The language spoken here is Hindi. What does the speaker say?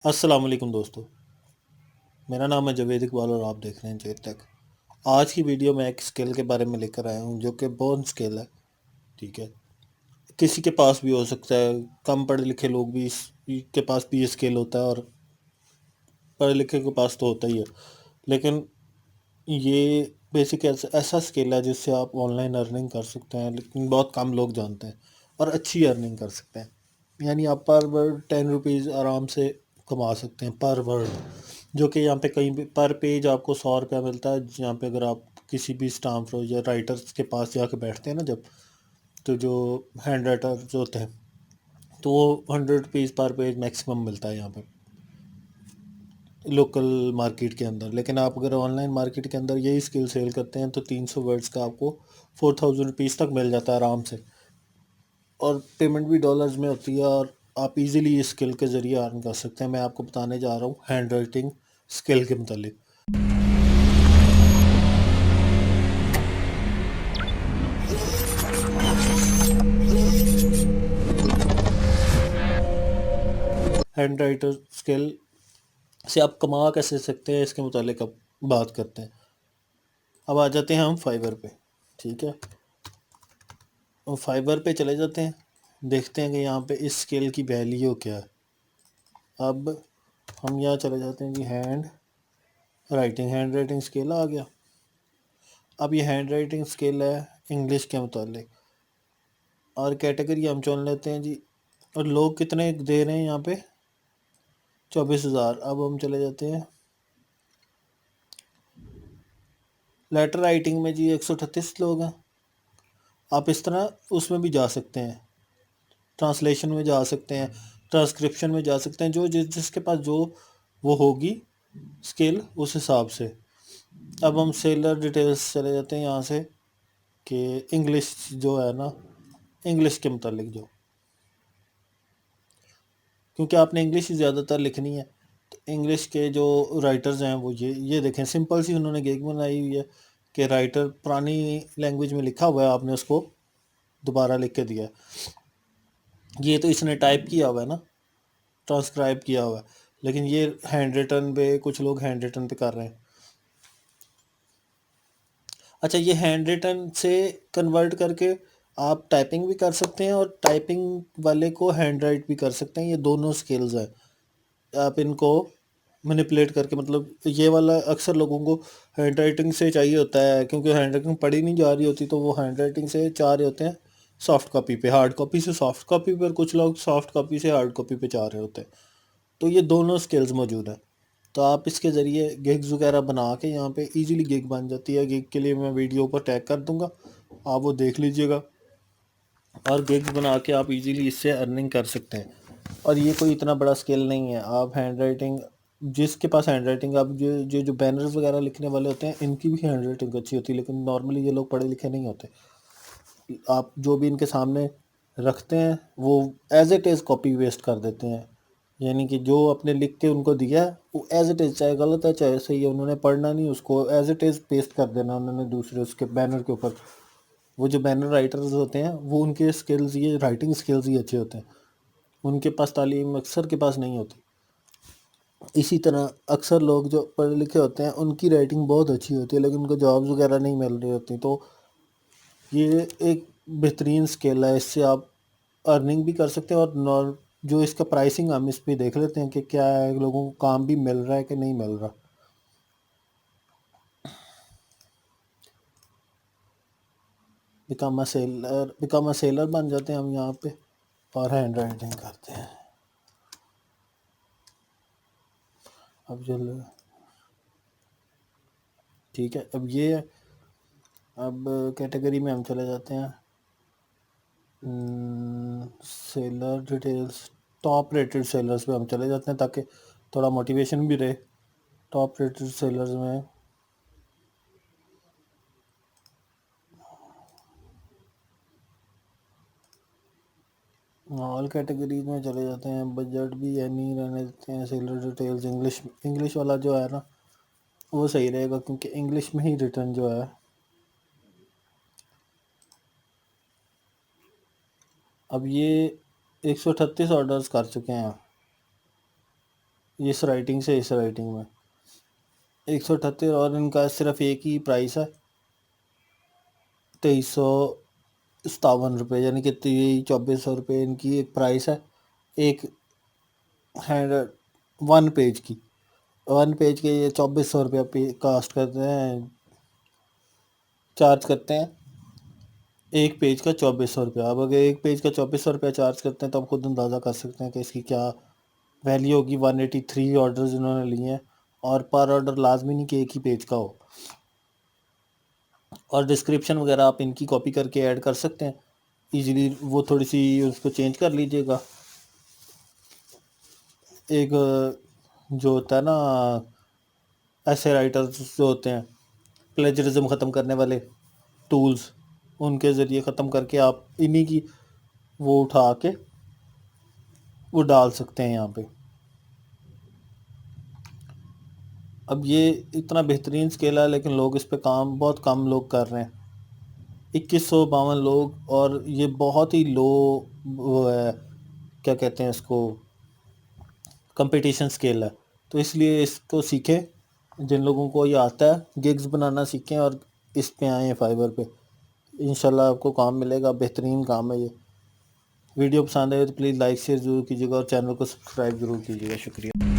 अस्सलाम वालेकुम दोस्तों। मेरा नाम है जवेद इकबाल और आप देख रहे हैं जेद तक। आज की वीडियो में एक स्किल के बारे में लेकर आया हूँ जो कि बोर्न स्किल है। ठीक है, किसी के पास भी हो सकता है। कम पढ़े लिखे लोग भी के पास भी ये स्किल होता है और पढ़े लिखे के पास तो होता ही है। लेकिन ये बेसिक ऐसा स्किल है जिससे आप ऑनलाइन अर्निंग कर सकते हैं, लेकिन बहुत कम लोग जानते हैं और अच्छी अर्निंग कर सकते हैं। यानी आप पर वर्ड 10 रुपीज़ आराम से कमा सकते हैं पर वर्ड, जो कि यहाँ पे कहीं भी पर पेज आपको 100 रुपया मिलता है। जहाँ पे अगर आप किसी भी स्टाम्प या राइटर्स के पास जाके बैठते हैं ना जब, तो जो हैंड राइटर जो होते हैं, तो वो 100 रुपीज़ पर पेज मैक्सिमम मिलता है यहाँ पे लोकल मार्केट के अंदर। लेकिन आप अगर ऑनलाइन मार्केट के अंदर यही स्किल सेल करते हैं तो 300 वर्ड्स का आपको 4000 रुपीज़ तक मिल जाता है आराम से, और पेमेंट भी डॉलर्स में होती है। और आप इजीली इस स्किल के ज़रिए अर्न कर सकते हैं। मैं आपको बताने जा रहा हूँ हैंड राइटिंग स्किल के मतलब। हैंड राइटर स्किल से आप कमा कैसे सकते हैं इसके मुतालिक अब बात करते हैं। अब आ जाते हैं हम फाइवर पे। ठीक है, और फाइवर पे चले जाते हैं, देखते हैं कि यहाँ पे इस स्किल की वैल्यू क्या है। अब हम यहाँ चले जाते हैं कि हैंड राइटिंग स्किल आ गया। अब ये हैंड राइटिंग स्किल है इंग्लिश के मुतालिक, और कैटेगरी हम चुन लेते हैं जी। और लोग कितने दे रहे हैं यहाँ पे? 24,000। अब हम चले जाते हैं लेटर राइटिंग में जी, 138 लोग हैं। आप इस तरह उसमें भी जा सकते हैं, ट्रांसलेशन में जा सकते हैं, ट्रांसक्रिप्शन में जा सकते हैं, जो जिसके पास जो वो होगी स्किल उस हिसाब से। अब हम सेलर डिटेल्स चले जाते हैं यहाँ से, कि इंग्लिश जो है ना, इंग्लिश के मुतालिक जो, क्योंकि आपने इंग्लिश ही ज़्यादातर लिखनी है, तो इंग्लिश के जो राइटर्स हैं वो ये देखें, सिंपल सी उन्होंने गिग बनाई हुई है कि राइटर पुरानी लैंग्वेज में लिखा हुआ है, आपने उसको दोबारा लिख के दिया है। ये तो इसने टाइप किया हुआ है ना, ट्रांसक्राइब किया हुआ है। लेकिन ये हैंड रिटन पे, कुछ लोग हैंड रिटन पे कर रहे हैं। अच्छा, ये हैंड रिटन से कन्वर्ट करके आप टाइपिंग भी कर सकते हैं, और टाइपिंग वाले को हैंड राइट भी कर सकते हैं। ये दोनों स्किल्स हैं। आप इनको मैनिपुलेट करके, मतलब ये वाला अक्सर लोगों को हैंड राइटिंग से चाहिए होता है, क्योंकि हैंड राइटिंग पढ़ी नहीं जा रही होती, तो वो हैंड राइटिंग से चाह रहे होते हैं सॉफ्ट कॉपी पे, हार्ड कॉपी से सॉफ्ट कॉपी पर, कुछ लोग सॉफ्ट कॉपी से हार्ड कॉपी पे चाह रहे होते हैं। तो ये दोनों स्किल्स मौजूद हैं। तो आप इसके ज़रिए गिग्स वगैरह बना के यहाँ पे इजीली गिग बन जाती है। गिग के लिए मैं वीडियो ऊपर टैग कर दूंगा, आप वो देख लीजिएगा, और गिग्स बना के आप इजीली इससे अर्निंग कर सकते हैं। और ये कोई इतना बड़ा स्किल नहीं है। आप हैंड राइटिंग, जिसके पास हैंड राइटिंग, आप जो बैनर्स वगैरह लिखने वाले होते हैं, इनकी भी हैंड राइटिंग अच्छी होती है, लेकिन नॉर्मली ये लोग पढ़े लिखे नहीं होते। आप जो भी इनके सामने रखते हैं वो as it is copy paste कर देते हैं। यानी कि जो आपने लिख के उनको दिया है वो एज इट इज़, चाहे गलत है चाहे सही है, उन्होंने पढ़ना नहीं, उसको एज इट इज़ पेस्ट कर देना उन्होंने दूसरे उसके बैनर के ऊपर। वो जो बैनर राइटर्स होते हैं वो, उनके स्किल्स, ये राइटिंग स्किल्स ही अच्छे होते हैं, उनके पास तालीम अक्सर के पास नहीं होती। इसी तरह अक्सर लोग जो पढ़े लिखे होते हैं उनकी राइटिंग बहुत अच्छी होती है, लेकिन उनको जॉब्स वगैरह नहीं मिल रही होती। तो ये एक बेहतरीन स्किल है, इससे आप अर्निंग भी कर सकते हैं। और जो इसका प्राइसिंग, हम इस पे देख लेते हैं कि क्या है, लोगों को काम भी मिल रहा है कि नहीं मिल रहा। बिकम अ सेलर बन जाते हैं हम यहाँ पे, और हैंड राइटिंग करते हैं। अब जो ठीक है, अब ये है। अब कैटेगरी में हम चले जाते हैं, seller details, top rated sellers पे हम चले जाते हैं, ताकि थोड़ा मोटिवेशन भी रहे। टॉप रेटेड सेलर्स में ऑल कैटेगरीज में चले जाते हैं, बजट भी नहीं रहने देते हैं। सेलर डिटेल्स इंग्लिश, इंग्लिश वाला जो है ना वो सही रहेगा, क्योंकि इंग्लिश में ही रिटर्न जो है। अब ये 138 ऑर्डर्स कर चुके हैं, इस राइटिंग से इस राइटिंग में 178, और इनका सिर्फ एक ही प्राइस है 2357 रुपये, यानी कि 2400 रुपये इनकी एक प्राइस है एक हैंड 1 पेज की। 1 पेज के ये 2400 रुपया पे कास्ट करते हैं, चार्ज करते हैं। एक पेज का 2400 रुपया। अब अगर एक पेज का 2400 रुपया चार्ज करते हैं तो आप खुद अंदाज़ा कर सकते हैं कि इसकी क्या वैल्यू होगी। 183 ऑर्डर्स इन्होंने लिए हैं, और पर ऑर्डर लाजमी नहीं कि एक ही पेज का हो। और डिस्क्रिप्शन वगैरह आप इनकी कॉपी करके ऐड कर सकते हैं इजीली, वो थोड़ी सी उसको चेंज कर लीजिएगा। एक जो होता है ना, ऐसे राइटर्स जो होते हैं प्लेजरिज्म ख़त्म करने वाले टूल्स, उनके ज़रिए ख़त्म करके आप इन्हीं की वो उठा के वो डाल सकते हैं यहाँ पे। अब ये इतना बेहतरीन स्केल है, लेकिन लोग इस पे काम बहुत कम लोग कर रहे हैं। 2152 लोग, और ये बहुत ही लो वो है, क्या कहते हैं इसको, कंपटीशन स्केल है। तो इसलिए इसको सीखें, जिन लोगों को ये आता है गिग्स बनाना सीखें और इस पे आएँ फाइवर पे। इंशाल्लाह आपको काम मिलेगा, बेहतरीन काम है ये। वीडियो पसंद आए तो प्लीज़ लाइक शेयर ज़रूर कीजिएगा और चैनल को सब्सक्राइब ज़रूर कीजिएगा। शुक्रिया।